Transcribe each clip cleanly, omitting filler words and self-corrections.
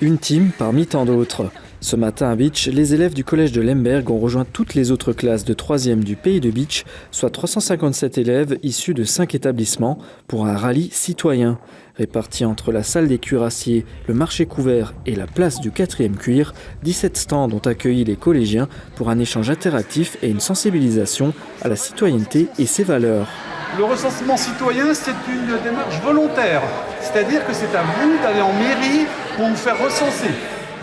Une team parmi tant d'autres. Ce matin à Bitche, les élèves du collège de Lemberg ont rejoint toutes les autres classes de 3e du pays de Bitche, soit 357 élèves issus de 5 établissements, pour un rallye citoyen. Répartis entre la salle des cuirassiers, le marché couvert et la place du 4e cuir, 17 stands ont accueilli les collégiens pour un échange interactif et une sensibilisation à la citoyenneté et ses valeurs. Le recensement citoyen, c'est une démarche volontaire. C'est-à-dire que c'est à vous d'aller en mairie pour vous faire recenser.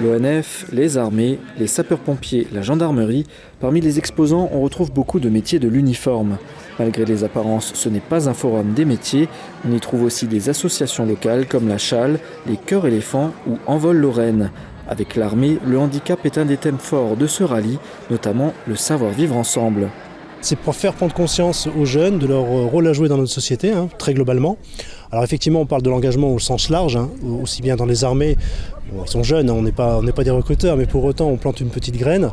L'ONF, les armées, les sapeurs-pompiers, la gendarmerie, parmi les exposants, on retrouve beaucoup de métiers de l'uniforme. Malgré les apparences, ce n'est pas un forum des métiers. On y trouve aussi des associations locales comme la Chale, les Chœurs Éléphants ou Envol Lorraine. Avec l'armée, le handicap est un des thèmes forts de ce rallye, notamment le savoir-vivre ensemble. C'est pour faire prendre conscience aux jeunes de leur rôle à jouer dans notre société, très globalement. Alors effectivement, on parle de l'engagement au sens large, aussi bien dans les armées. Bon, ils sont jeunes, on n'est pas des recruteurs, mais pour autant, on plante une petite graine.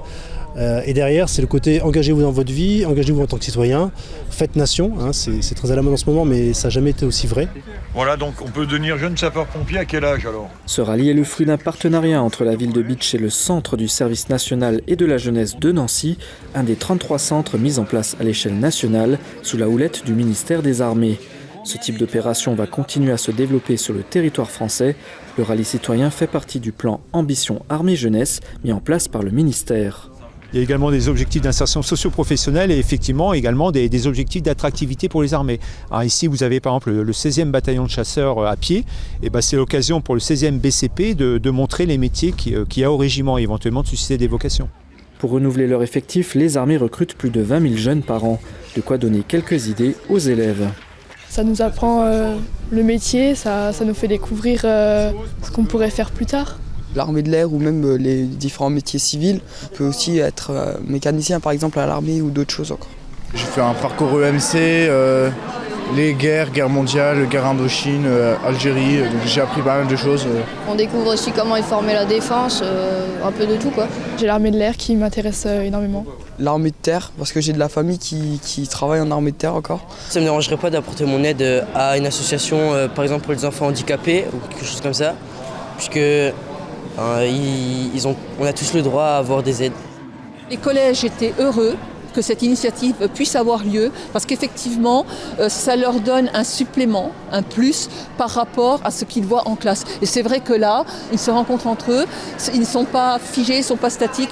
Et derrière, c'est le côté engagez-vous dans votre vie, engagez-vous en tant que citoyen, faites nation. C'est très à la mode en ce moment, mais ça n'a jamais été aussi vrai. Voilà, donc on peut devenir jeune sapeur-pompier à quel âge alors ? Ce rallye est le fruit d'un partenariat entre la ville de Bitche et le Centre du service national et de la jeunesse de Nancy, un des 33 centres mis en place à l'échelle nationale sous la houlette du ministère des Armées. Ce type d'opération va continuer à se développer sur le territoire français. Le rallye citoyen fait partie du plan Ambition Armée Jeunesse mis en place par le ministère. Il y a également des objectifs d'insertion socio-professionnelle et effectivement également des objectifs d'attractivité pour les armées. Alors ici, vous avez par exemple le 16e bataillon de chasseurs à pied. Et c'est l'occasion pour le 16e BCP de montrer les métiers qu'il y a au régiment et éventuellement de susciter des vocations. Pour renouveler leur effectif, les armées recrutent plus de 20 000 jeunes par an. De quoi donner quelques idées aux élèves. Ça nous apprend le métier, ça nous fait découvrir ce qu'on pourrait faire plus tard. L'armée de l'air ou même les différents métiers civils. On peut aussi être mécanicien par exemple à l'armée ou d'autres choses encore. J'ai fait un parcours EMC, les guerres mondiales, guerre Indochine, Algérie, donc j'ai appris pas mal de choses. On découvre aussi comment est formée la défense, un peu de tout quoi. J'ai l'armée de l'air qui m'intéresse énormément. L'armée de terre, parce que j'ai de la famille qui travaille en armée de terre encore. Ça ne me dérangerait pas d'apporter mon aide à une association, par exemple pour les enfants handicapés ou quelque chose comme ça, puisque on a tous le droit à avoir des aides. Les collèges étaient heureux que cette initiative puisse avoir lieu parce qu'effectivement, ça leur donne un supplément, un plus par rapport à ce qu'ils voient en classe. Et c'est vrai que là, ils se rencontrent entre eux, ils ne sont pas figés, ils ne sont pas statiques.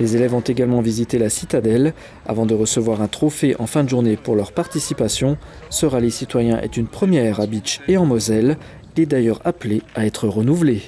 Les élèves ont également visité la citadelle avant de recevoir un trophée en fin de journée pour leur participation. Ce rallye citoyen est une première à Bitche et en Moselle. Il est d'ailleurs appelé à être renouvelé.